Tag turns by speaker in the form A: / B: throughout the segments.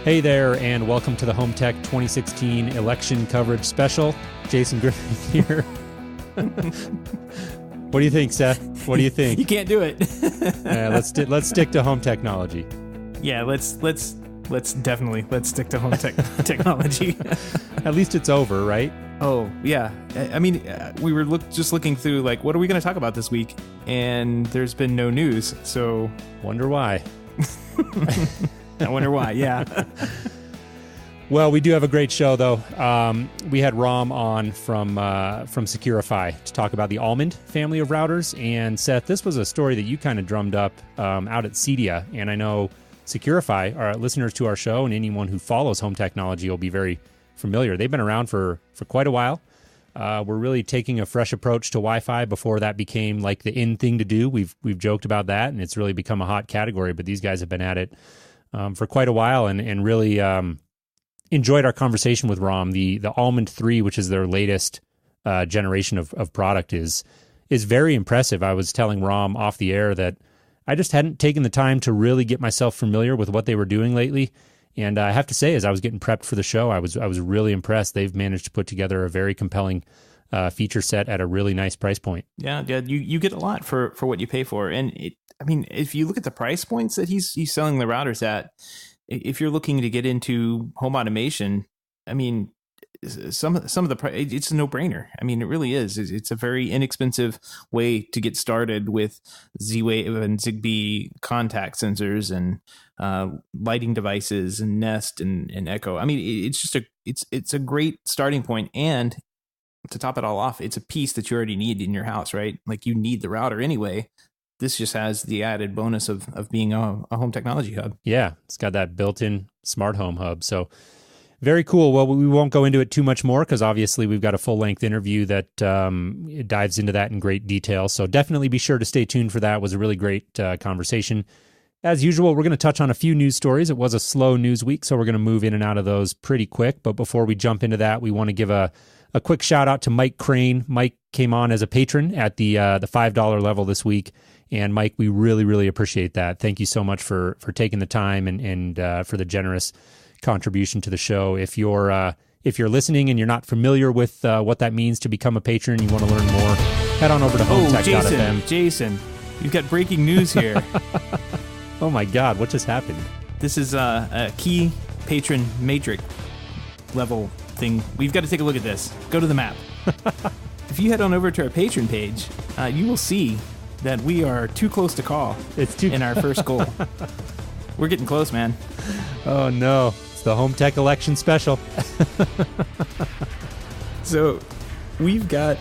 A: Hey there, and welcome to the HomeTech 2016 election coverage special. Jason Griffin here. What do you think, Seth? What do you think?
B: You can't do it.
A: Let's stick to home technology.
B: Yeah, let's definitely stick to home technology.
A: At least it's over, right?
B: Oh yeah, I mean, we were just looking through like, what are we going to talk about this week? And there's been no news, so
A: wonder why.
B: I wonder why. Yeah.
A: Well, we do have a great show, though. We had Ram on from Securifi to talk about the Almond family of routers. And Seth, this was a story that you kind of drummed up out at CEDIA. And I know Securifi, our listeners to our show, and anyone who follows home technology will be very familiar. They've been around for quite a while. We're really taking a fresh approach to Wi-Fi. Before that became like the in thing to do. We've joked about that, and it's really become a hot category. But these guys have been at it for quite a while, and really enjoyed our conversation with Ram. The Almond 3, which is their latest generation of product, is very impressive. I was telling Ram off the air that I just hadn't taken the time to really get myself familiar with what they were doing lately. And I have to say, as I was getting prepped for the show, I was really impressed. They've managed to put together a very compelling feature set at a really nice price point.
B: Yeah, you get a lot for what you pay for. And if you look at the price points that he's selling the routers at, if you're looking to get into home automation, I mean, some of the price, it's a no-brainer. I mean, it really is. It's a very inexpensive way to get started with ZWave and Zigbee contact sensors and lighting devices and Nest and Echo. I mean, it's just it's a great starting point. And to top it all off, it's a piece that you already need in your house, right? Like, you need the router anyway. This just has the added bonus of being a home technology hub.
A: Yeah, it's got that built-in smart home hub. So very cool. Well, we won't go into it too much more because obviously we've got a full-length interview that dives into that in great detail. So definitely be sure to stay tuned for that. It was a really great conversation. As usual, we're going to touch on a few news stories. It was a slow news week, so we're going to move in and out of those pretty quick. But before we jump into that, we want to give a quick shout out to Mike Crane. Mike came on as a patron at the $5 level this week. And Mike, we really, really appreciate that. Thank you so much for taking the time and for the generous contribution to the show. If you're listening and you're not familiar with what that means to become a patron, you want to learn more, head on over to HomeTech.fm.
B: Jason, you've got breaking news here.
A: Oh my God, what just happened?
B: This is a key patron matrix level thing. We've got to take a look at this. Go to the map. If you head on over to our patron page, you will see that we are too close to call in our first goal. We're getting close, man.
A: Oh no, it's the Home Tech election special.
B: So we've got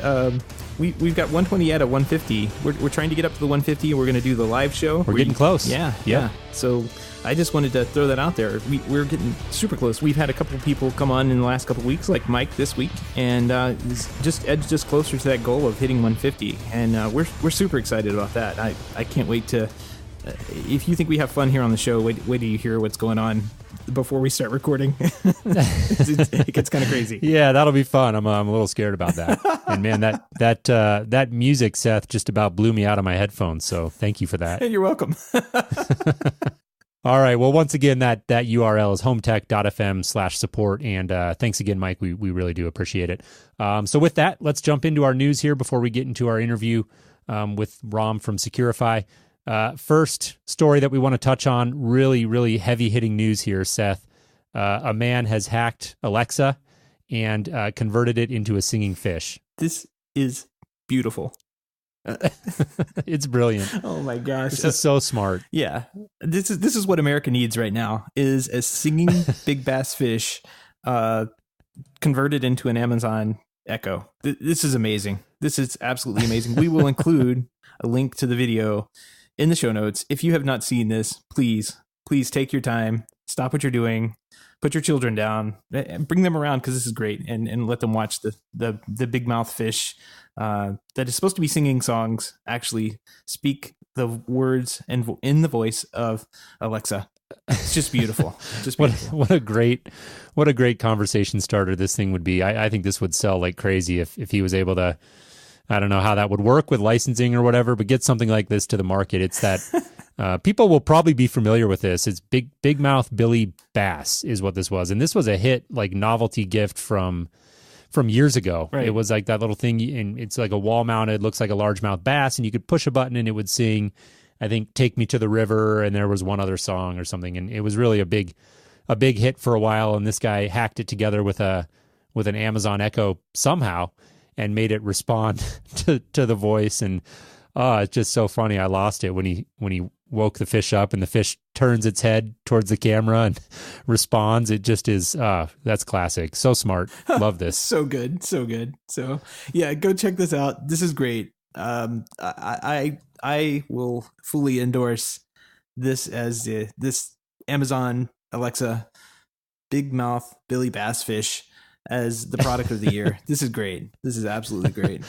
B: 120 out of 150. We're trying to get up to the 150. We're going to do the live show.
A: We're getting close.
B: Yeah. So I just wanted to throw that out there. We're getting super close. We've had a couple of people come on in the last couple of weeks, like Mike this week, and just edged us closer to that goal of hitting 150. And we're super excited about that. I can't wait to. If you think we have fun here on the show, wait till you hear what's going on before we start recording. It gets kind of crazy.
A: Yeah, that'll be fun. I'm a little scared about that. And man, that music, Seth, just about blew me out of my headphones. So thank you for that.
B: Hey, you're welcome.
A: All right. Well, once again, that URL is HomeTech.fm/support. And thanks again, Mike. We really do appreciate it. So with that, let's jump into our news here before we get into our interview with Ram from Securifi. First story that we want to touch on, really, really heavy-hitting news here, Seth. A man has hacked Alexa and converted it into a singing fish.
B: This is beautiful.
A: It's brilliant.
B: Oh my gosh.
A: This is so smart.
B: Yeah. This is what America needs right now, is a singing big bass fish converted into an Amazon Echo. This is amazing. This is absolutely amazing. We will include a link to the video in the show notes. If you have not seen this, please take your time, stop what you're doing, put your children down, and bring them around, because this is great, and let them watch the big mouth fish that is supposed to be singing songs actually speak the words and in the voice of Alexa. It's just beautiful. Just beautiful.
A: What a great conversation starter this thing would be. I think this would sell like crazy if he was able to I don't know how that would work with licensing or whatever, but get something like this to the market. It's that people will probably be familiar with this. It's Big Mouth Billy Bass is what this was. And this was a hit, like novelty gift from years ago.
B: Right.
A: It was like that little thing, and it's like a wall mounted, looks like a largemouth bass, and you could push a button and it would sing, I think, Take Me to the River, and there was one other song or something. And it was really a big hit for a while. And this guy hacked it together with an Amazon Echo somehow and made it respond to the voice. And it's just so funny. I lost it when he woke the fish up and the fish turns its head towards the camera and responds. It just is, that's classic. So smart. Love this.
B: So good. So good. So yeah, go check this out. This is great. I will fully endorse this as this Amazon Alexa Big Mouth Billy Bass Fish as the product of the year. This is great. This is absolutely great.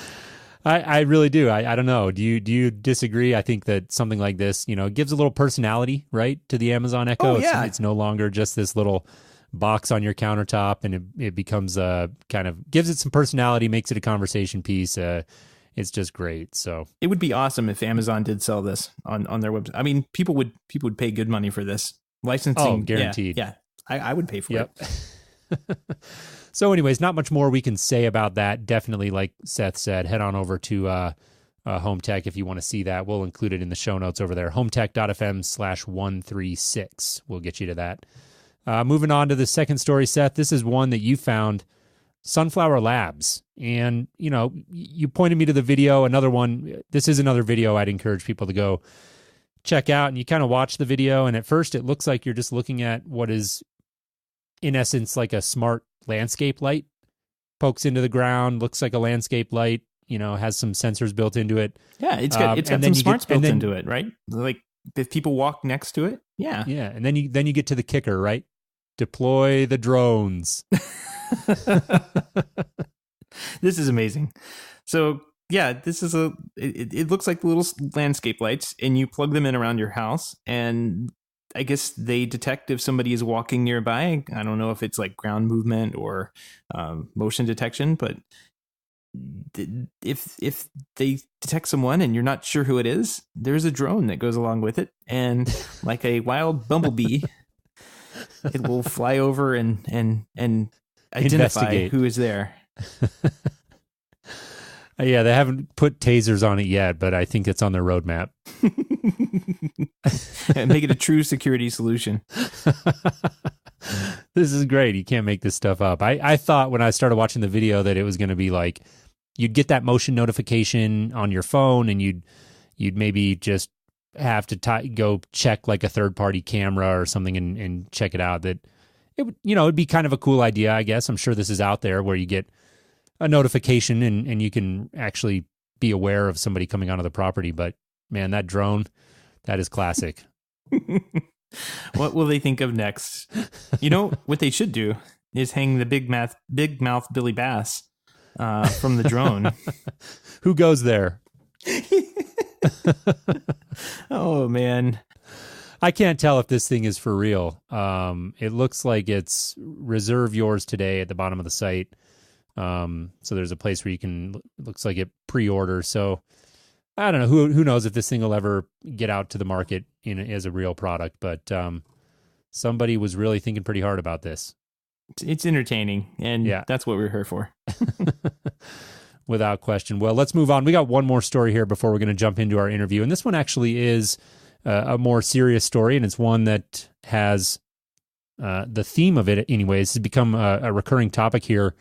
A: I really do. I don't know. Do you disagree? I think that something like this, gives a little personality, right, to the Amazon Echo.
B: Oh, yeah.
A: It's no longer just this little box on your countertop, and it becomes kind of gives it some personality, makes it a conversation piece. It's just great. So
B: it would be awesome if Amazon did sell this on their website. I mean, people would pay good money for this licensing.
A: Oh, guaranteed.
B: Yeah. I would pay for it.
A: So anyways, not much more we can say about that. Definitely, like Seth said, head on over to HomeTech if you want to see that. We'll include it in the show notes over there. HomeTech.fm/136 will get you to that. Moving on to the second story, Seth. This is one that you found, Sunflower Labs. And, you pointed me to the video. Another one, this is another video I'd encourage people to go check out. And you kind of watch the video, and at first it looks like you're just looking at what is, in essence, like a smart landscape light. Pokes into the ground, looks like a landscape light, has some sensors built into it.
B: Yeah, it's got some smarts built into it, right? Like if people walk next to it. Yeah.
A: Yeah, and then you get to the kicker, right? Deploy the drones.
B: This is amazing. So yeah, this is it looks like little landscape lights, and you plug them in around your house, and I guess they detect if somebody is walking nearby. I don't know if it's like ground movement or motion detection, but if they detect someone and you're not sure who it is, there's a drone that goes along with it, and like a wild bumblebee, it will fly over and identify who is there.
A: Yeah, they haven't put tasers on it yet, but I think it's on their roadmap.
B: And make it a true security solution.
A: This is great. You can't make this stuff up. I thought when I started watching the video that it was going to be like you'd get that motion notification on your phone, and you'd maybe just have to go check like a third-party camera or something and check it out. That it'd be kind of a cool idea, I guess. I'm sure this is out there where you get a notification and you can actually be aware of somebody coming onto the property. But man, that drone, that is classic.
B: What will they think of next? What they should do is hang the big mouth Billy Bass from the drone.
A: Who goes there?
B: Oh man,
A: I can't tell if this thing is for real. It looks like it's reserve yours today at the bottom of the site. So there's a place where you can, looks like it pre-order. So I don't know, who knows if this thing will ever get out to the market as a real product, but somebody was really thinking pretty hard about this.
B: It's entertaining, and that's what we're here for.
A: Without question. Well, let's move on. We got one more story here before we're going to jump into our interview. And this one actually is a more serious story, and it's one that has the theme of it, anyways, has become a recurring topic here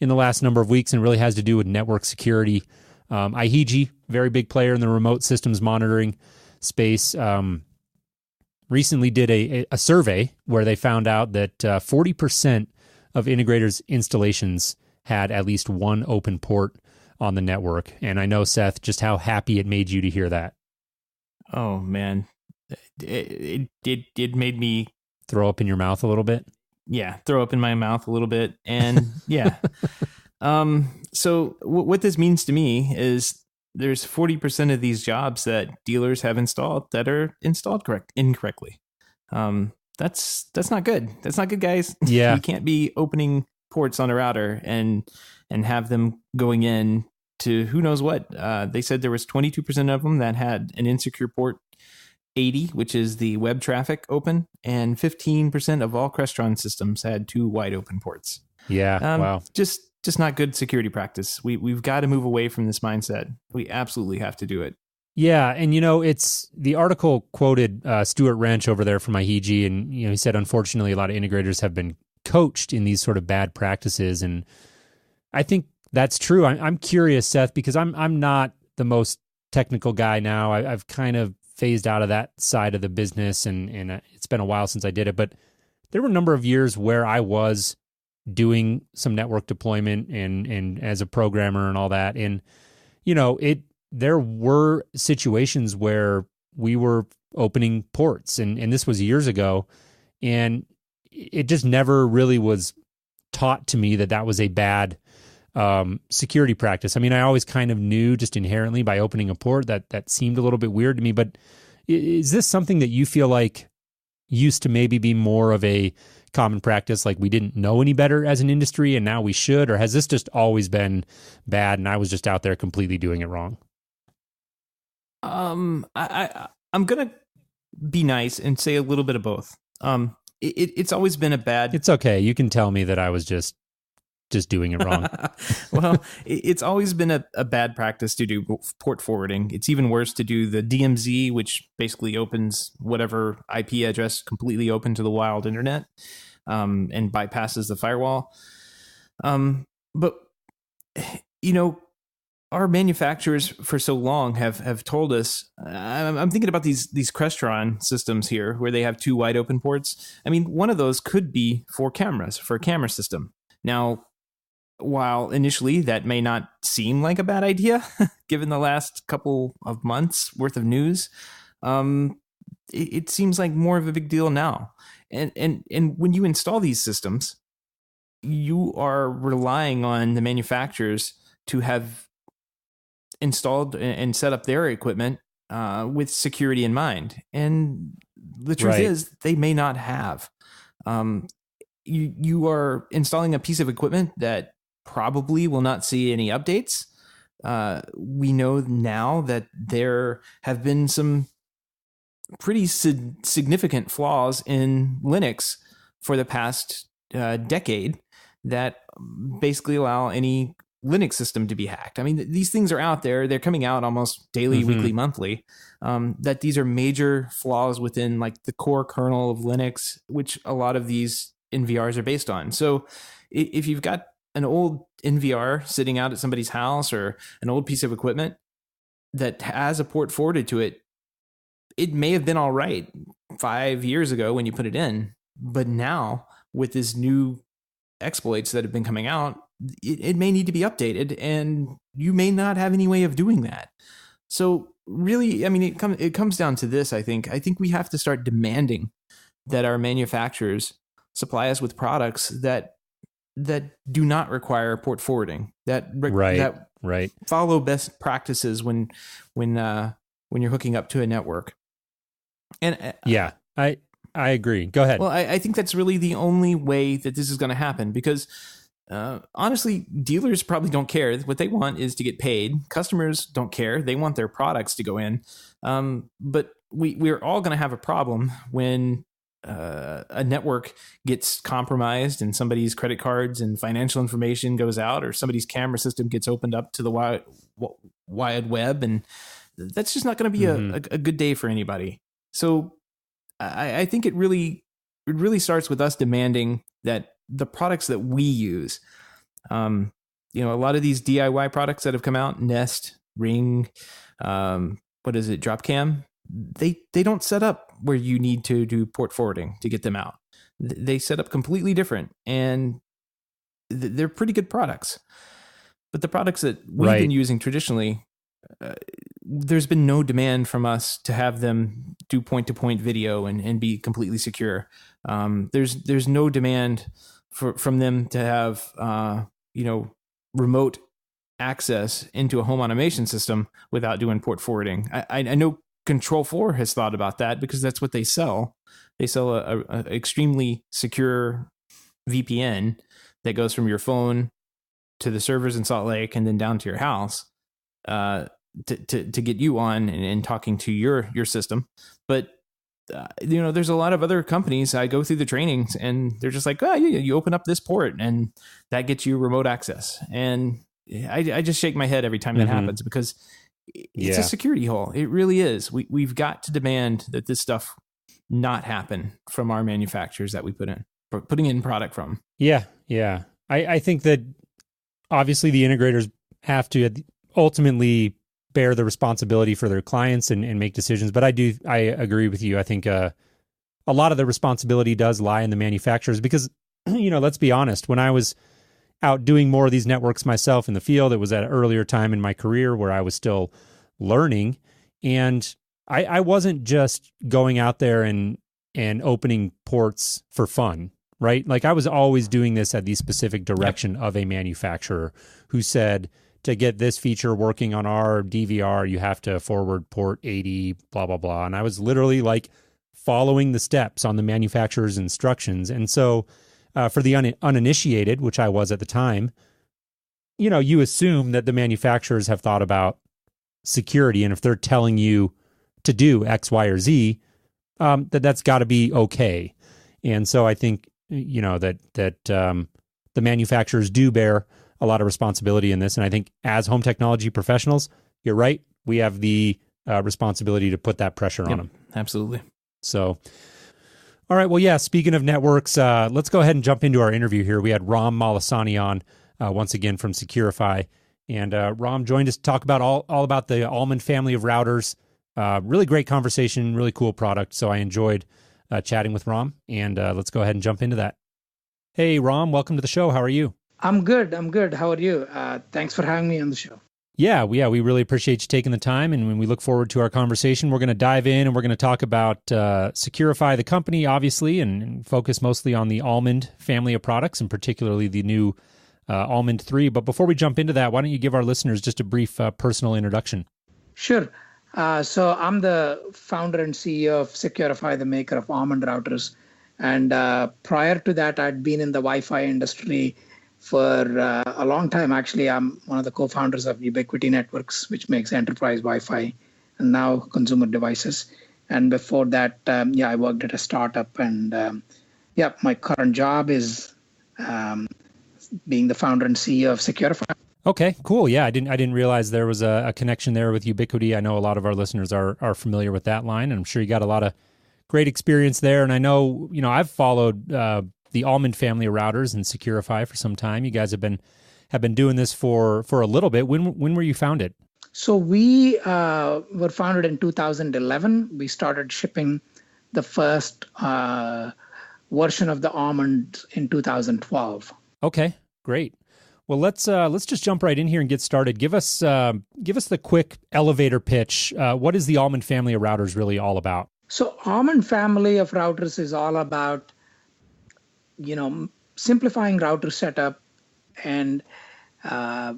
A: in the last number of weeks, and really has to do with network security. IHG, very big player in the remote systems monitoring space, recently did a survey where they found out that 40% of integrators' installations had at least one open port on the network. And I know, Seth, just how happy it made you to hear that.
B: Oh, man. It made me
A: throw up in your mouth a little bit.
B: Yeah, throw up in my mouth a little bit. And yeah. So what this means to me is there's 40% of these jobs that dealers have installed that are installed incorrectly. That's not good. That's not good, guys.
A: Yeah.
B: You can't be opening ports on a router and have them going in to who knows what. They said there was 22% of them that had an insecure port 80, which is the web traffic open, and 15% of all Crestron systems had 2 wide open ports.
A: Yeah, wow.
B: Just not good security practice. We've got to move away from this mindset. We absolutely have to do it.
A: Yeah, and it's the article quoted Stuart Wrench over there from IHG, and he said unfortunately a lot of integrators have been coached in these sort of bad practices, and I think that's true. I'm curious, Seth, because I'm not the most technical guy now. I've kind of phased out of that side of the business, and it's been a while since I did it, but there were a number of years where I was doing some network deployment and as a programmer and all that, and there were situations where we were opening ports, and this was years ago, and it just never really was taught to me that was a bad security practice. I mean, I always kind of knew just inherently by opening a port that seemed a little bit weird to me, but is this something that you feel like used to maybe be more of a common practice, like we didn't know any better as an industry and now we should, or has this just always been bad and I was just out there completely doing it wrong?
B: I'm gonna be nice and say a little bit of both. It's always been a bad.
A: It's okay. You can tell me that I was just doing it wrong.
B: Well, it's always been a bad practice to do port forwarding. It's even worse to do the DMZ, which basically opens whatever IP address completely open to the wild internet, and bypasses the firewall. But our manufacturers for so long have told us, I'm thinking about these Crestron systems here where they have 2 wide open ports. I mean, one of those could be for cameras, for a camera system. Now, while initially that may not seem like a bad idea, given the last couple of months worth of news, it seems like more of a big deal now. And when you install these systems, you are relying on the manufacturers to have installed and set up their equipment with security in mind. And the truth is they may not have. You are installing a piece of equipment that probably will not see any updates. We know now that there have been some pretty significant flaws in Linux for the past decade that basically allow any Linux system to be hacked. I mean, these things are out there. They're coming out almost daily, weekly, monthly, that these are major flaws within like the core kernel of Linux, which a lot of these NVRs are based on. So if you've got an old NVR sitting out at somebody's house or an old piece of equipment that has a port forwarded to it, it may have been all right 5 years ago when you put it in, but now with this new exploits that have been coming out, it may need to be updated, and you may not have any way of doing that. So really, I mean, it comes down to this. I think we have to start demanding that our manufacturers supply us with products that do not require port forwarding, that follow best practices when you're hooking up to a network. And
A: I agree. Go ahead.
B: Well, I think that's really the only way that this is going to happen, because honestly, dealers probably don't care. What they want is to get paid. Customers don't care. They want their products to go in. But we're all going to have a problem when a network gets compromised and somebody's credit cards and financial information goes out, or somebody's camera system gets opened up to the wide web. And that's just not going to be a good day for anybody. So I think it really starts with us demanding that the products that we use, a lot of these DIY products that have come out, Nest, Ring, Dropcam, they don't set up where you need to do port forwarding to get them out. They set up completely different, and they're pretty good products. But the products that we've been using traditionally, there's been no demand from us to have them do point-to-point video and be completely secure. There's no demand from them to have remote access into a home automation system without doing port forwarding. I know Control4 has thought about that because that's what they sell. They sell a extremely secure VPN that goes from your phone to the servers in Salt Lake and then down to your house to get you on and talking to your system. But there's a lot of other companies. I go through the trainings and they're just like, oh, you open up this port and that gets you remote access. And I just shake my head every time that happens, because it's a security hole. It really is. We've got to demand that this stuff not happen from our manufacturers that we putting in product from.
A: Yeah. I think that obviously the integrators have to ultimately bear the responsibility for their clients and make decisions. But I agree with you. I think a lot of the responsibility does lie in the manufacturers, because, let's be honest, when I was out doing more of these networks myself in the field, it was at an earlier time in my career where I was still learning. And I wasn't just going out there and opening ports for fun, right? Like, I was always doing this at the specific direction of a manufacturer who said, to get this feature working on our DVR, you have to forward port 80, blah, blah, blah. And I was literally like following the steps on the manufacturer's instructions. And so for the uninitiated, which I was at the time, you assume that the manufacturers have thought about security. And if they're telling you to do X, Y, or Z, that's got to be okay. And so I think, that the manufacturers do bear a lot of responsibility in this. And I think as home technology professionals, you're right, we have the responsibility to put that pressure on them.
B: Absolutely.
A: So, all right. Well, yeah, speaking of networks, let's go ahead and jump into our interview here. We had Ram Malasani on once again from Securifi. And Ram joined us to talk about all about the Almond family of routers. Really great conversation, really cool product. So I enjoyed chatting with Ram. And let's go ahead and jump into that. Hey, Ram, welcome to the show. How are you?
C: I'm good. How are you? Thanks for having me on the show.
A: Yeah, we really appreciate you taking the time, and when we look forward to our conversation, we're going to dive in and we're going to talk about Securifi, the company, obviously, and focus mostly on the Almond family of products, and particularly the new Almond 3. But before we jump into that, why don't you give our listeners just a brief personal introduction?
C: Sure. So I'm the founder and CEO of Securifi, the maker of Almond routers. And prior to that, I'd been in the Wi-Fi industry for a long time. Actually, I'm one of the co-founders of Ubiquiti Networks, which makes enterprise Wi-Fi and now consumer devices. And before that, I worked at a startup. And my current job is being the founder and CEO of Securifi.
A: Okay, cool. Yeah, I didn't realize there was a connection there with Ubiquiti. I know a lot of our listeners are familiar with that line, and I'm sure you got a lot of great experience there. And I know, I've followed the Almond family of routers and Securifi for some time. You guys have been doing this for a little bit. When were you founded?
C: So we were founded in 2011. We started shipping the first version of the Almond in 2012.
A: Okay, great. Well, let's just jump right in here and get started. Give us the quick elevator pitch. What is the Almond family of routers really all about?
C: So Almond family of routers is all about simplifying router setup and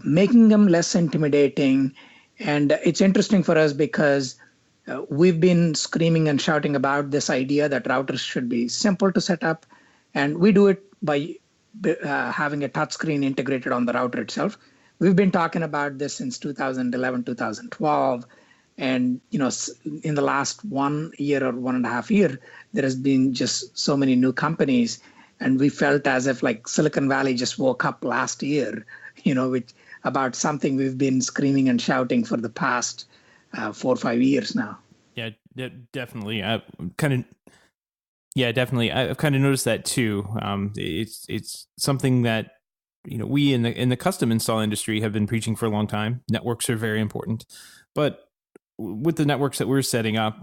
C: making them less intimidating. And it's interesting for us because we've been screaming and shouting about this idea that routers should be simple to set up. And we do it by having a touchscreen integrated on the router itself. We've been talking about this since 2011, 2012. And, in the last 1 year or 1.5 years, there has been just so many new companies. And we felt as if like Silicon Valley just woke up last year, about something we've been screaming and shouting for the past 4 or 5 years now.
B: Yeah, definitely. Definitely. I've kind of noticed that too. It's something that we in the custom install industry have been preaching for a long time. Networks are very important, but with the networks that we're setting up,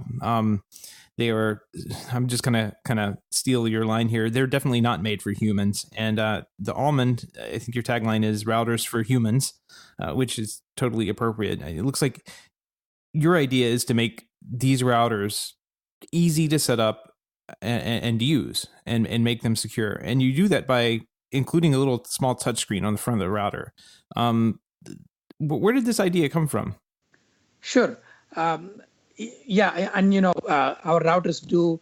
B: they are. I'm just gonna kind of steal your line here. They're definitely not made for humans. And the Almond, I think your tagline is "routers for humans," which is totally appropriate. It looks like your idea is to make these routers easy to set up and use and make them secure. And you do that by including a little small touchscreen on the front of the router. Where did this idea come from?
C: Sure. And our routers do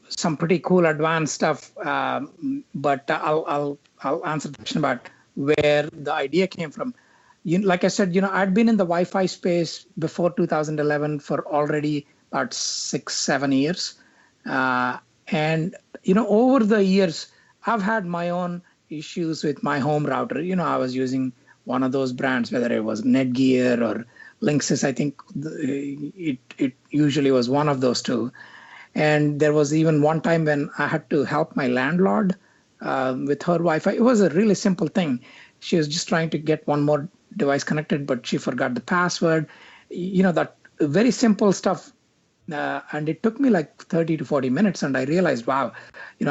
C: some pretty cool advanced stuff. But I'll answer the question about where the idea came from. Like I said, I'd been in the Wi-Fi space before 2011 for already about 6-7 years. And, over the years, I've had my own issues with my home router. I was using one of those brands, whether it was Netgear or Linksys. I think it usually was one of those two. And there was even one time when I had to help my landlord with her Wi-Fi. It was a really simple thing. She was just trying to get one more device connected, but she forgot the password. That very simple stuff. And it took me like 30 to 40 minutes. And I realized, wow,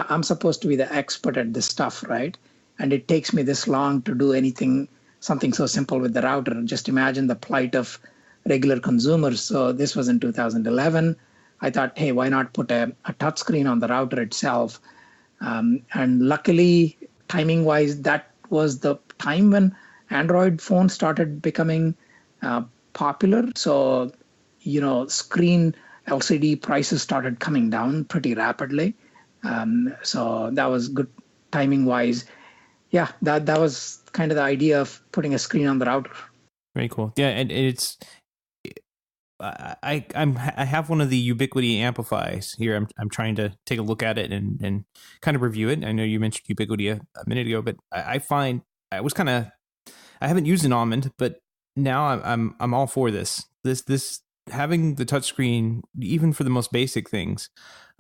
C: I'm supposed to be the expert at this stuff, right? And it takes me this long to do something so simple with the router. Just imagine the plight of regular consumers. So this was in 2011. I thought, hey, why not put a touchscreen on the router itself? And luckily, timing-wise, that was the time when Android phones started becoming popular. So, screen LCD prices started coming down pretty rapidly. So that was good timing-wise. Yeah, that was kind of the idea of putting a screen on the router.
B: Very cool. Yeah, and it's I have one of the Ubiquiti amplifiers here. I'm trying to take a look at it and kind of review it. I know you mentioned Ubiquiti a minute ago, but I find I haven't used an Almond, but now I'm all for this having the touchscreen, even for the most basic things,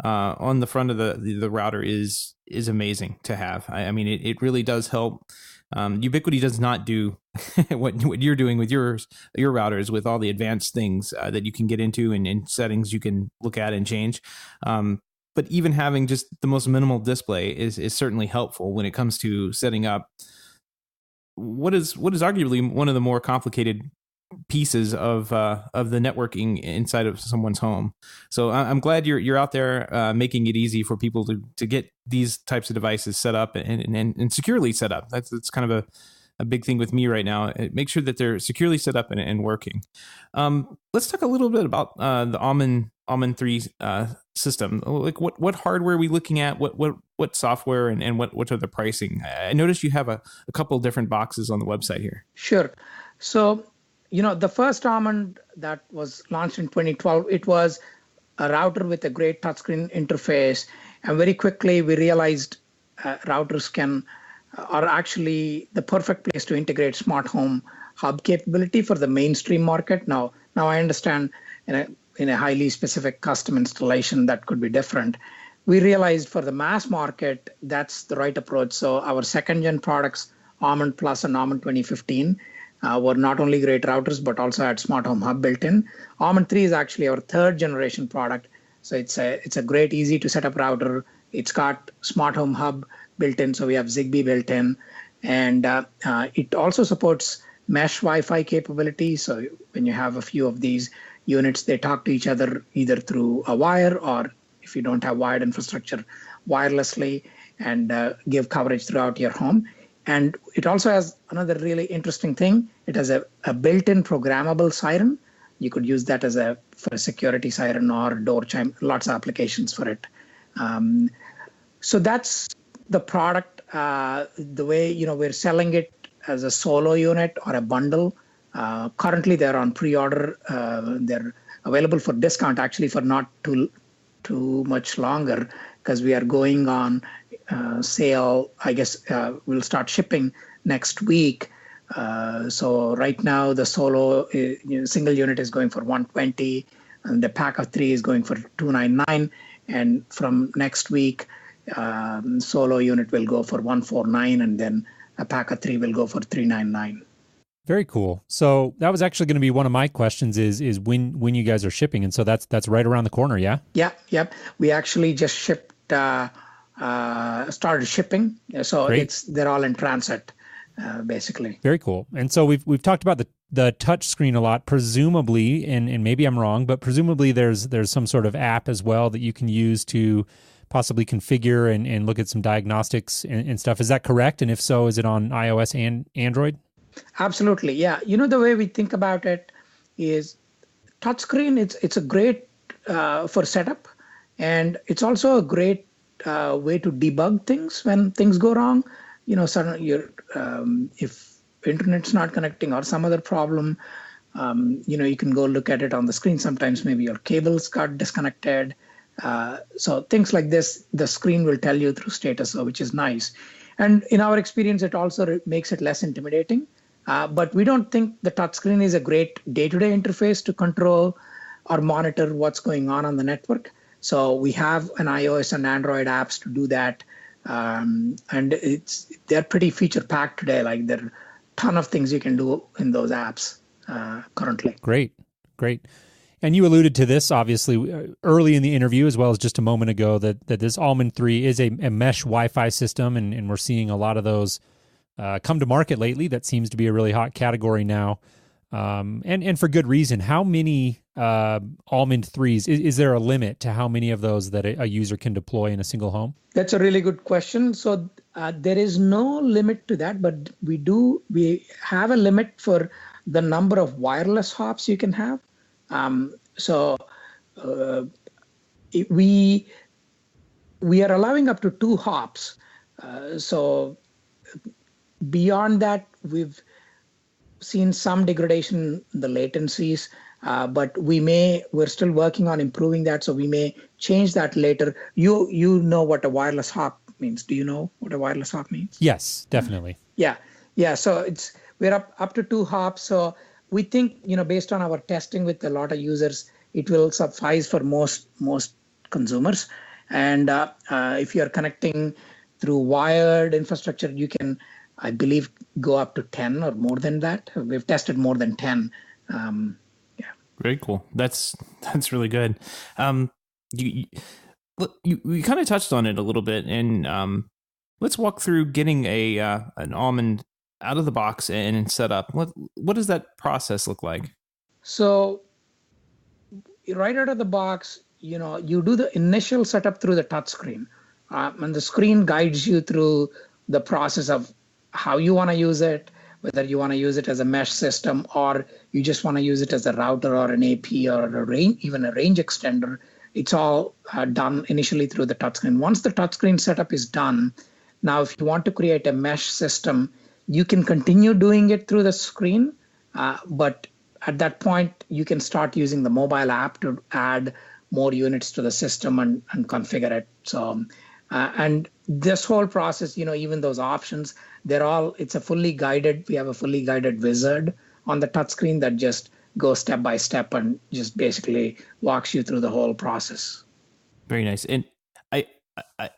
B: on the front of the router is amazing to have. I mean, it really does help. Ubiquiti does not do what you're doing with your routers, with all the advanced things that you can get into and settings you can look at and change. But even having just the most minimal display is certainly helpful when it comes to setting up what is arguably one of the more complicated pieces of the networking inside of someone's home. So I'm glad you're out there making it easy for people to get these types of devices set up and securely set up. That's kind of a big thing with me right now. Make sure that they're securely set up and working. Let's talk a little bit about the Almond 3 system. Like what hardware are we looking at? What software and what are the pricing? I noticed you have a couple different boxes on the website here.
C: Sure. So the first Almond that was launched in 2012, it was a router with a great touchscreen interface. And very quickly, we realized routers are actually the perfect place to integrate smart home hub capability for the mainstream market. Now I understand in a highly specific custom installation that could be different. We realized for the mass market, that's the right approach. So our second-gen products, Almond Plus and Almond 2015, were not only great routers, but also had smart home hub built in. Almond 3 is actually our third generation product. So it's a great, easy to set up router. It's got smart home hub built in. So we have Zigbee built in. And it also supports mesh Wi-Fi capability. So when you have a few of these units, they talk to each other either through a wire, or if you don't have wired infrastructure, wirelessly, and give coverage throughout your home. And it also has another really interesting thing. It has a built-in programmable siren. You could use that for a security siren or door chime, lots of applications for it. So that's the product. The way, we're selling it as a solo unit or a bundle. Currently, they're on pre-order. They're available for discount, actually, for not too much longer, because we are going on sale. I guess we'll start shipping next week. So right now, the solo single unit is going for $120, and the pack of 3 is going for $299. And from next week, solo unit will go for $149, and then a pack of 3 will go for $399.
A: Very cool. So that was actually going to be one of my questions is when you guys are shipping. And so that's right around the corner, yeah?
C: Yeah, yep. We actually just shipped, started shipping. So they're all in transit, basically.
A: Very cool. And so we've talked about the touch screen a lot, presumably, and maybe I'm wrong, but presumably there's some sort of app as well that you can use to possibly configure and look at some diagnostics and stuff. Is that correct? And if so, is it on iOS and Android?
C: Absolutely, yeah. The way we think about it is touchscreen, it's a great for setup, and it's also a great way to debug things when things go wrong. suddenly if internet's not connecting or some other problem, you can go look at it on the screen. Sometimes maybe your cables got disconnected. So things like this, the screen will tell you through status, which is nice. And in our experience, it also makes it less intimidating. But we don't think the touchscreen is a great day-to-day interface to control or monitor what's going on the network. So we have an iOS and Android apps to do that. And they're pretty feature-packed today. Like there are a ton of things you can do in those apps currently.
A: Great. And you alluded to this, obviously, early in the interview, as well as just a moment ago, that this Almond 3 is a mesh Wi-Fi system, and we're seeing a lot of those come to market lately. That seems to be a really hot category now, and for good reason. How many Almond 3s, is there a limit to how many of those that a user can deploy in a single home?
C: That's a really good question. So there is no limit to that, but we have a limit for the number of wireless hops you can have. We are allowing up to 2 hops. So beyond that, we've seen some degradation in the latencies, but we're still working on improving that. So we may change that later. You know what a wireless hop means. Do you know what a wireless hop means?
A: Yes, definitely.
C: Yeah. So we're up to 2 hops. So we think, based on our testing with a lot of users, it will suffice for most consumers. And if you're connecting through wired infrastructure, you can, I believe, go up to 10 or more than that. We've tested more than 10.
B: Very cool. That's really good. You kind of touched on it a little bit, and let's walk through getting an Almond out of the box and set up. What does that process look like?
C: So right out of the box, you do the initial setup through the touchscreen, and the screen guides you through the process of how you want to use it, whether you want to use it as a mesh system or you just want to use it as a router or an AP or even a range extender. It's all done initially through the touchscreen. Once the touchscreen setup is done, now if you want to create a mesh system, you can continue doing it through the screen, but at that point, you can start using the mobile app to add more units to the system and configure it. So, and this whole process, even those options, it's a fully guided, we have a fully guided wizard on the touchscreen that just goes step by step and just basically walks you through the whole process.
B: Very nice. And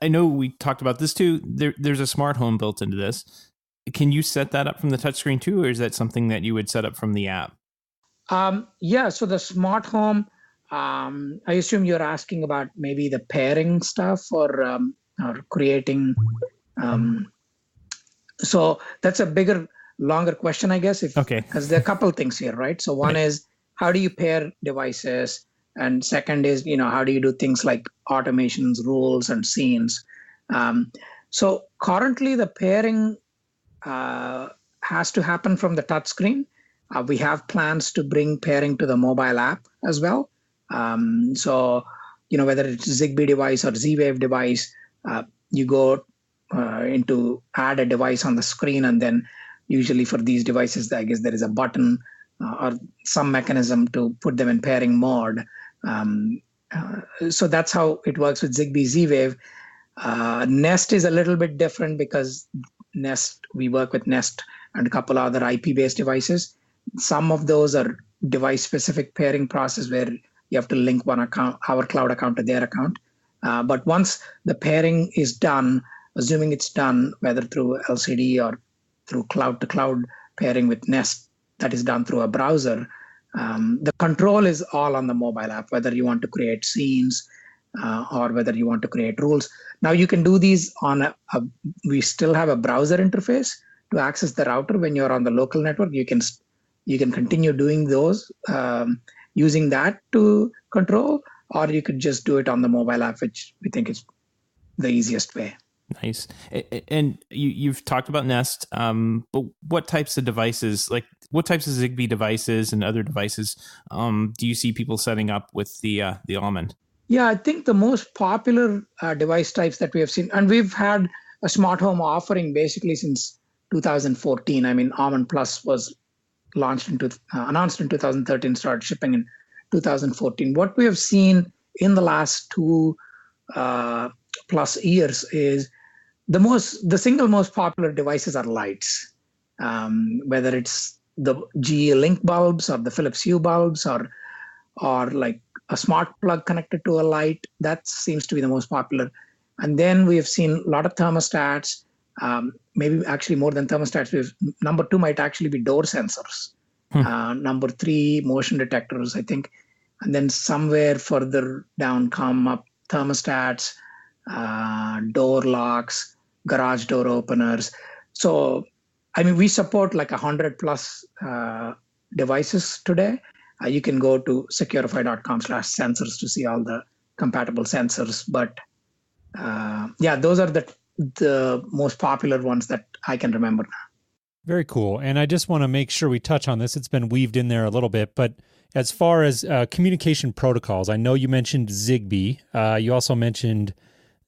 B: I know we talked about this too. There's a smart home built into this. Can you set that up from the touchscreen too, or is that something that you would set up from the app?
C: Yeah, so the smart home, I assume you're asking about maybe the pairing stuff or creating. So that's a bigger, longer question, I guess.
B: Okay.
C: Because there are a couple of things here, right? So one is, how do you pair devices? And second is, how do you do things like automations, rules, and scenes? So currently, the pairing has to happen from the touchscreen. We have plans to bring pairing to the mobile app as well. So, whether it's Zigbee device or ZWave device, you go into add a device on the screen, and then usually for these devices, I guess there is a button or some mechanism to put them in pairing mode. So that's how it works with Zigbee ZWave. Nest is a little bit different because we work with Nest and a couple other IP-based devices. Some of those are device-specific pairing process where you have to link one account, our cloud account, to their account. But once the pairing is done, assuming it's done whether through LCD or through cloud-to-cloud pairing with Nest, that is done through a browser, the control is all on the mobile app, whether you want to create scenes or whether you want to create rules. Now you can do these on we still have a browser interface to access the router when you're on the local network. You can continue doing those using that to control, or you could just do it on the mobile app, which we think is the easiest way.
B: Nice. And you've talked about Nest, but what types of devices, like what types of Zigbee devices and other devices do you see people setting up with the Almond?
C: Yeah, I think the most popular device types that we have seen, and we've had a smart home offering basically since 2014. I mean, Almond Plus was announced in 2013, started shipping in 2014. What we have seen in the last two plus years is the single most popular devices are lights, whether it's the GE Link bulbs or the Philips Hue bulbs or like a smart plug connected to a light. That seems to be the most popular. And then we have seen a lot of thermostats, maybe actually more than thermostats. Number two might actually be door sensors. Number three, motion detectors, I think. And then somewhere further down come up thermostats, door locks, garage door openers. So, I mean, we support like 100 plus devices today. You can go to securify.com/sensors to see all the compatible sensors. But yeah, those are the most popular ones that I can remember now.
A: Very cool. And I just want to make sure we touch on this. It's been weaved in there a little bit, but as far as communication protocols, I know you mentioned Zigbee. You also mentioned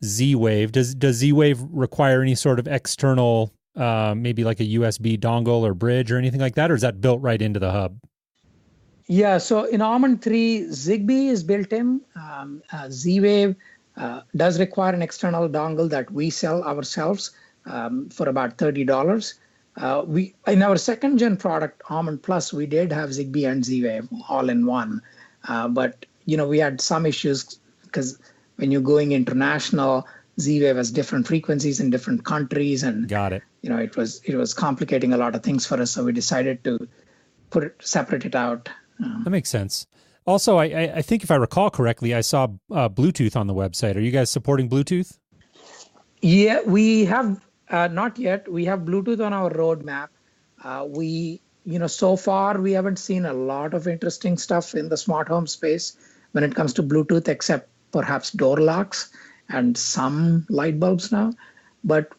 A: ZWave. Does ZWave require any sort of external, maybe like a USB dongle or bridge or anything like that, or is that built right into the hub?
C: Yeah, so in Almond 3, Zigbee is built in. ZWave does require an external dongle that we sell ourselves for about $30. In our second gen product, Almond Plus, we did have Zigbee and Z-Wave all in one. But, we had some issues because when you're going international, Z-Wave has different frequencies in different countries. And,
A: got it.
C: It was complicating a lot of things for us. So we decided to separate it out.
A: That makes sense. Also, I think if I recall correctly, I saw Bluetooth on the website. Are you guys supporting Bluetooth?
C: Yeah, we have. Not yet. We have Bluetooth on our roadmap. So far we haven't seen a lot of interesting stuff in the smart home space when it comes to Bluetooth, except perhaps door locks and some light bulbs now. But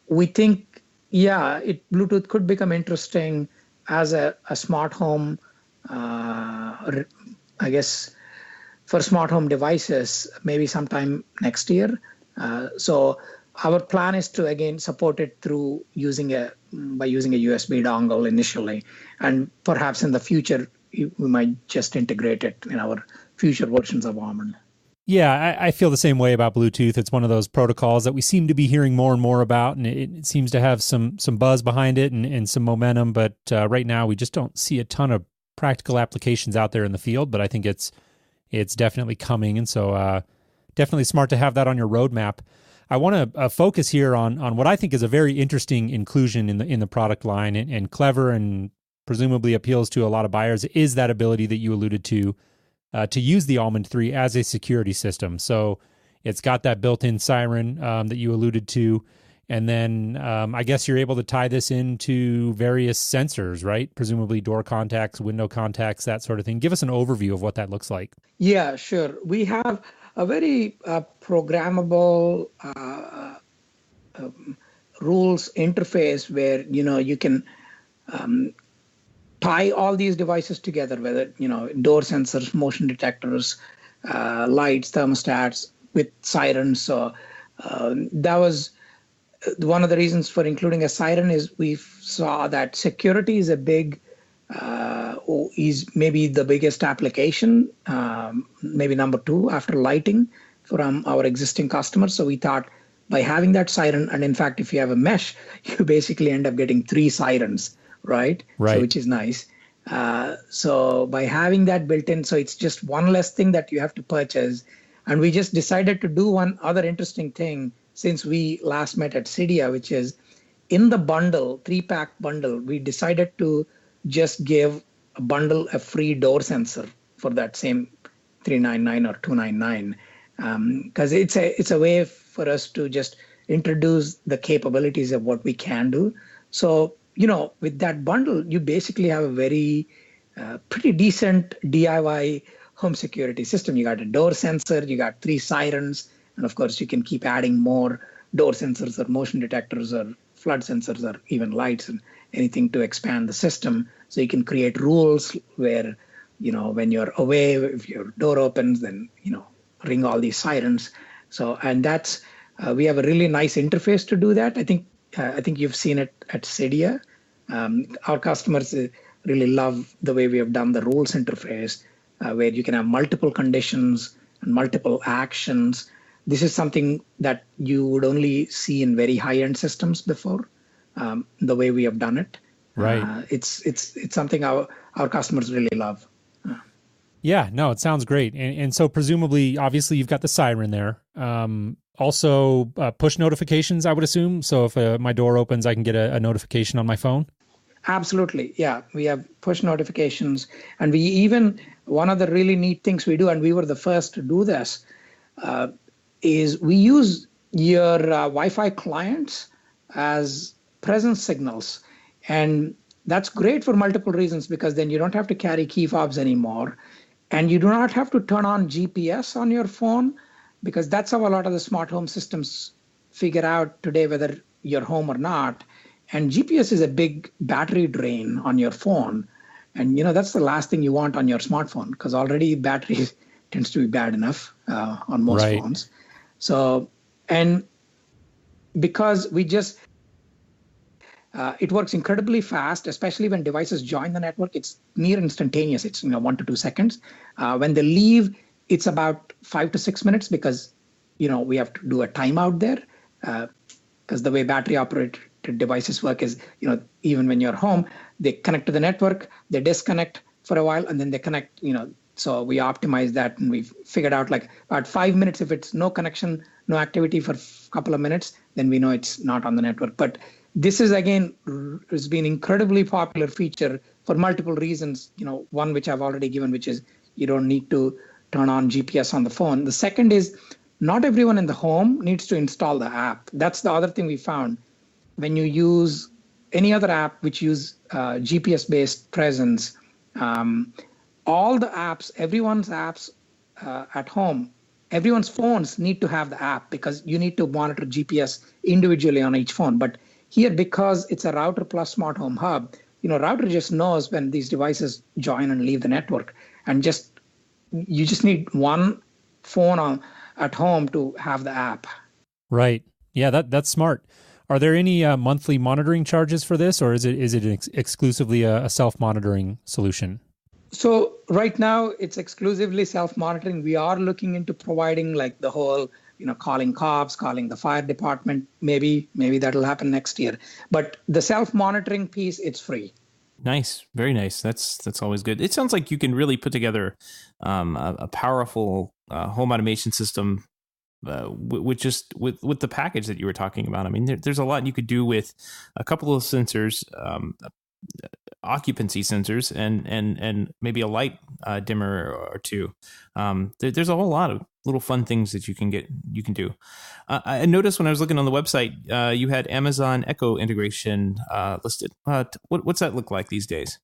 C: we think, Bluetooth could become interesting as a smart home, I guess, for smart home devices, maybe sometime next year. So our plan is to, again, support it through using a USB dongle initially. And perhaps in the future, we might just integrate it in our future versions of Almond.
A: Yeah, I feel the same way about Bluetooth. It's one of those protocols that we seem to be hearing more and more about, and it seems to have some buzz behind it and some momentum. But right now, we just don't see a ton of practical applications out there in the field. But I think it's definitely coming, and so definitely smart to have that on your roadmap. I want to focus here on what I think is a very interesting inclusion in the product line and clever and presumably appeals to a lot of buyers is that ability that you alluded to use the Almond 3 as a security system. So it's got that built-in siren that you alluded to, and then I guess you're able to tie this into various sensors, right? Presumably door contacts, window contacts, that sort of thing. Give us an overview of what that looks like.
C: Yeah, sure. We have a very programmable rules interface where you can tie all these devices together, whether door sensors, motion detectors, lights, thermostats with sirens. So that was one of the reasons for including a siren. Is we saw that security is is maybe the biggest application, maybe number two after lighting from our existing customers. So we thought by having that siren, and in fact, if you have a mesh, you basically end up getting 3 sirens, right? So, which is nice. So by having that built in, so it's just one less thing that you have to purchase. And we just decided to do one other interesting thing since we last met at CIDIA, which is in the bundle, 3-pack bundle, we decided to just give a bundle a free door sensor for that same $399 or $299, because it's a way for us to just introduce the capabilities of what we can do. So with that bundle, you basically have a very pretty decent DIY home security system. You got a door sensor, you got 3 sirens, and of course you can keep adding more door sensors or motion detectors or flood sensors or even lights and anything to expand the system. So you can create rules where, when you're away, if your door opens, then, ring all these sirens. So, and that's We have a really nice interface to do that. I think you've seen it at Cydia. Our customers really love the way we have done the rules interface, where you can have multiple conditions and multiple actions. This is something that you would only see in very high-end systems before. The way we have done it,
A: right?
C: It's something our customers really love.
A: Yeah, no, it sounds great. And so presumably, obviously, you've got the siren there. Also, push notifications, I would assume. So if my door opens, I can get a notification on my phone.
C: Absolutely. Yeah, we have push notifications. And one of the really neat things we do, and we were the first to do this, is we use your Wi-Fi clients as presence signals. And that's great for multiple reasons, because then you don't have to carry key fobs anymore. And you do not have to turn on GPS on your phone, because that's how a lot of the smart home systems figure out today whether you're home or not. And GPS is a big battery drain on your phone. And that's the last thing you want on your smartphone, because already battery tends to be bad enough on most phones. So, and because we just, it works incredibly fast, especially when devices join the network. It's near instantaneous. It's 1 to 2 seconds. When they leave, it's about 5 to 6 minutes, because we have to do a timeout there. Because the way battery operated devices work is, even when you're home, they connect to the network, they disconnect for a while, and then they connect. So we optimize that, and we've figured out like about 5 minutes. If it's no connection, no activity for a couple of minutes, then we know it's not on the network. But this is, again, has been incredibly popular feature for multiple reasons. One which I've already given, which is you don't need to turn on GPS on the phone. The second is not everyone in the home needs to install the app. That's the other thing we found. When you use any other app which use GPS-based presence, all the apps, everyone's apps at home, everyone's phones need to have the app, because you need to monitor GPS individually on each phone. But here, because it's a router plus smart home hub, router just knows when these devices join and leave the network, and you just need one phone at home to have the app.
A: Right. Yeah, that's smart. Are there any monthly monitoring charges for this, or is it exclusively a self-monitoring solution?
C: So right now it's exclusively self-monitoring. We are looking into providing like the whole, calling cops, calling the fire department. Maybe that'll happen next year. But the self-monitoring piece, it's free.
B: Nice, very nice. That's always good. It sounds like you can really put together a powerful home automation system with the package that you were talking about. I mean, there's a lot you could do with a couple of sensors, occupancy sensors, and maybe a light dimmer or two. There's a whole lot of little fun things that you can do. I noticed when I was looking on the website, you had Amazon Echo integration listed. What's that look like these days?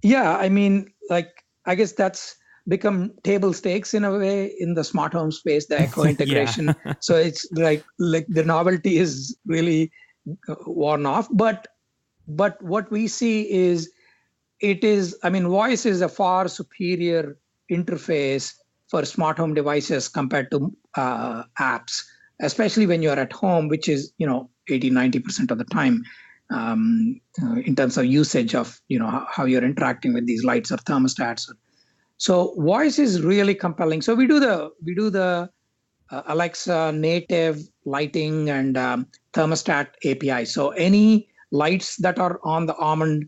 C: Yeah, I mean, I guess that's become table stakes in a way in the smart home space, the Echo integration. So it's like the novelty is really worn off. But what we see is voice is a far superior interface for smart home devices compared to apps, especially when you're at home, which is 80-90% of the time in terms of usage of how you're interacting with these lights or thermostats. So voice is really compelling. So we do the Alexa native lighting and thermostat API. So any lights that are on the Almond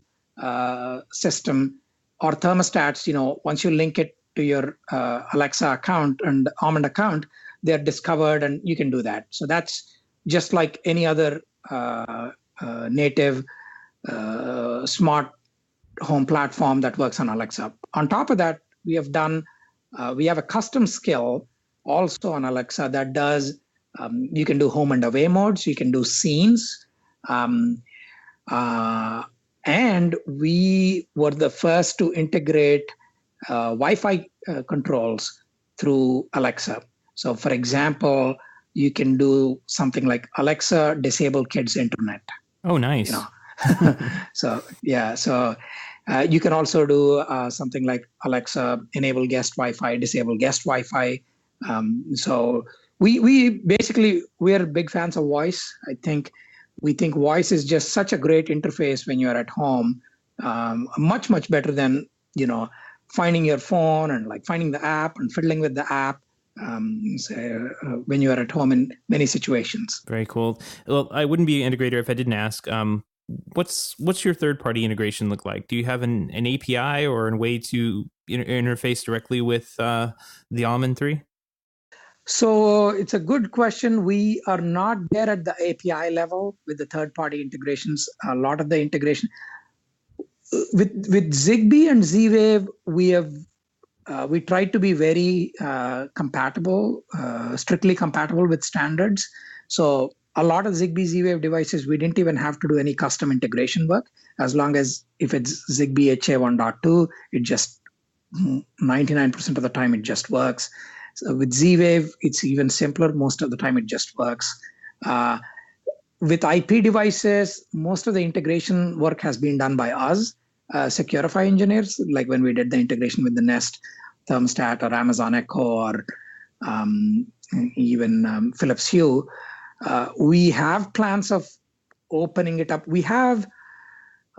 C: system or thermostats, once you link it to your Alexa account and Almond account, they're discovered, and you can do that. So that's just like any other native smart home platform that works on Alexa. On top of that, we have a custom skill also on Alexa that does, you can do home and away modes, you can do scenes. And we were the first to integrate Wi-Fi controls through Alexa. So for example, you can do something like Alexa, disable kids' internet.
B: Oh, nice.
C: So you can also do something like Alexa, enable guest Wi-Fi, disable guest Wi-Fi. So We basically, we're big fans of voice. We think voice is just such a great interface when you're at home, much better than finding your phone and like finding the app and fiddling with the app. When you are at home in many situations.
B: Very cool. Well, I wouldn't be an integrator if I didn't ask. What's your third-party integration look like? Do you have an API or a way to interface directly with the Almond 3?
C: So it's a good question. We are not there at the API level with the third-party integrations. A lot of the integration with Zigbee and ZWave, we tried to be very compatible, strictly compatible with standards. So a lot of Zigbee Z-Wave devices, we didn't even have to do any custom integration work. As long as if it's Zigbee HA 1.2, it just 99% of the time it just works. So with Z-Wave, it's even simpler. Most of the time it just works. With IP devices, most of the integration work has been done by us, Securifi engineers, like when we did the integration with the Nest thermostat or Amazon Echo or even Philips Hue. We have plans of opening it up. We have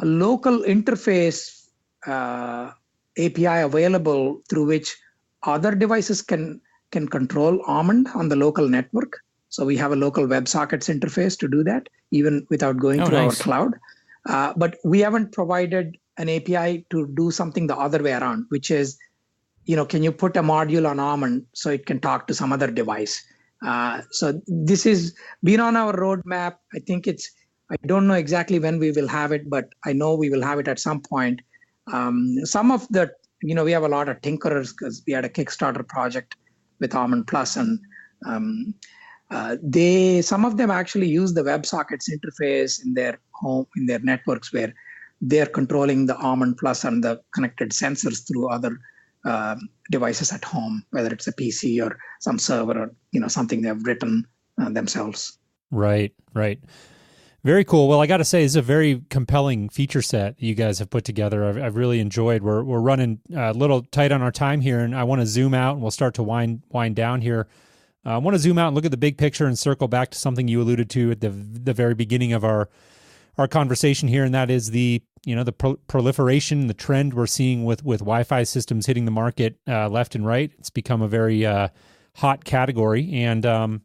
C: a local interface API available through which other devices can control Almond on the local network. So we have a local WebSockets interface to do that, even without going through our cloud. But we haven't provided an API to do something the other way around, which is, can you put a module on Almond so it can talk to some other device? So this has been on our roadmap. I don't know exactly when we will have it, but I know we will have it at some point. Some of the, we have a lot of tinkerers because we had a Kickstarter project with Almond Plus, and some of them actually use the WebSockets interface in their home, in their networks, where they're controlling the Almond Plus and the connected sensors through other devices at home, whether it's a PC or some server or something they have written themselves.
A: Right. Very cool. Well, I got to say, this is a very compelling feature set that you guys have put together. I've really enjoyed. We're running a little tight on our time here, and I want to zoom out, and we'll start to wind down here. I want to zoom out and look at the big picture and circle back to something you alluded to at the very beginning of our conversation here, and that is the proliferation, the trend we're seeing with Wi-Fi systems hitting the market left and right. It's become a very hot category, and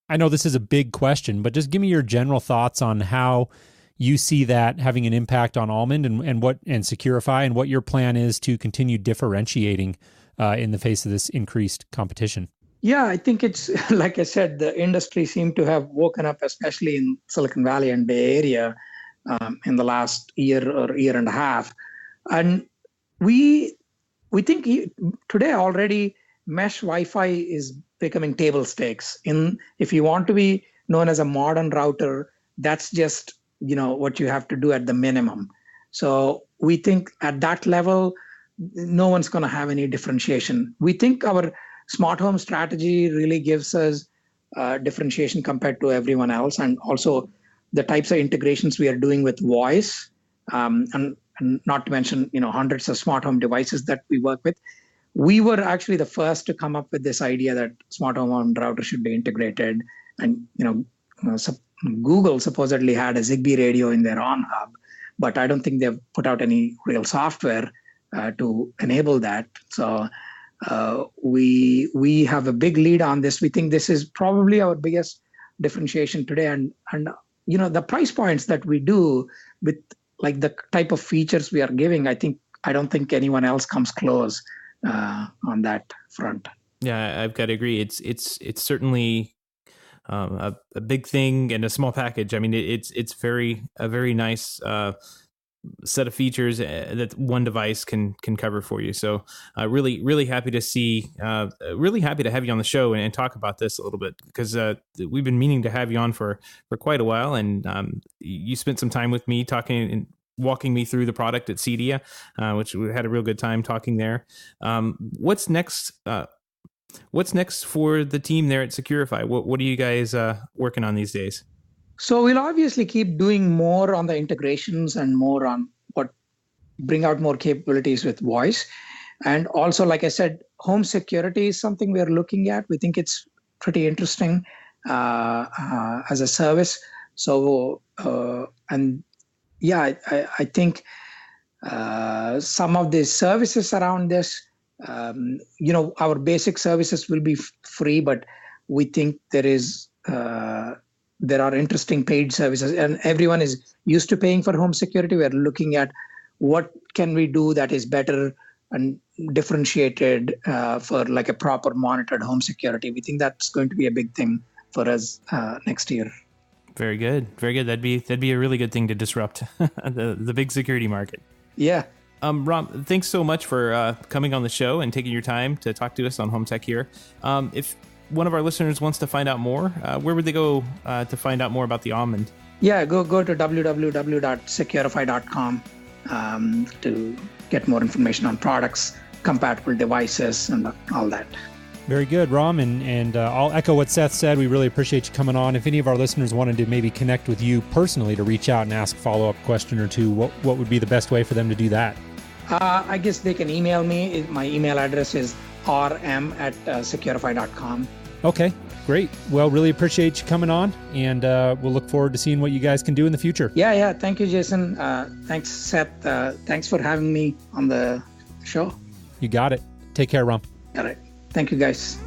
A: I know this is a big question, but just give me your general thoughts on how you see that having an impact on Almond and Securifi, and what your plan is to continue differentiating in the face of this increased competition.
C: Yeah, I think it's, like I said, the industry seemed to have woken up, especially in Silicon Valley and Bay Area, in the last year or year and a half. And we think today already mesh Wi-Fi is becoming table stakes. If you want to be known as a modern router, that's just what you have to do at the minimum. So we think at that level, no one's going to have any differentiation. We think our smart home strategy really gives us differentiation compared to everyone else, and also the types of integrations we are doing with voice, and not to mention hundreds of smart home devices that we work with. We were actually the first to come up with this idea that smart home router should be integrated, and Google supposedly had a Zigbee radio in their on hub, but I don't think they've put out any real software to enable that. So we have a big lead on this. We think this is probably our biggest differentiation today, and the price points that we do with like the type of features we are giving, I don't think anyone else comes close on that front.
B: Yeah, I've got to agree. It's certainly a big thing and a small package. I mean, it's a very nice set of features that one device can cover for you. So really happy to see, really happy to have you on the show and talk about this a little bit, because we've been meaning to have you on for quite a while, and you spent some time with me talking and walking me through the product at CEDIA, which we had a real good time talking there. What's next? What's next for the team there at Securifi? What are you guys working on these days?
C: So we'll obviously keep doing more on the integrations and more on bring out more capabilities with voice. And also, like I said, home security is something we're looking at. We think it's pretty interesting as a service. So, and yeah, I think some of the services around this, our basic services will be free, but we think there are interesting paid services, and everyone is used to paying for home security. We're looking at what can we do that is better and differentiated for like a proper monitored home security. We think that's going to be a big thing for us next year.
B: Very good. Very good. That'd be a really good thing to disrupt the big security market.
C: Yeah.
B: Ram, thanks so much for coming on the show and taking your time to talk to us on Home Tech here. If one of our listeners wants to find out more, where would they go to find out more about the Almond?
C: Yeah, go to www.securify.com to get more information on products, compatible devices, and all that.
A: Very good, Ram, and I'll echo what Seth said. We really appreciate you coming on. If any of our listeners wanted to maybe connect with you personally to reach out and ask a follow-up question or two, what would be the best way for them to do that?
C: I guess they can email me. My email address is rm@securify.com.
A: Okay, great. Well, really appreciate you coming on, and we'll look forward to seeing what you guys can do in the future.
C: Yeah. Thank you, Jason. Thanks, Seth. Thanks for having me on the show.
A: You got it. Take care, Ram.
C: All right. Thank you, guys.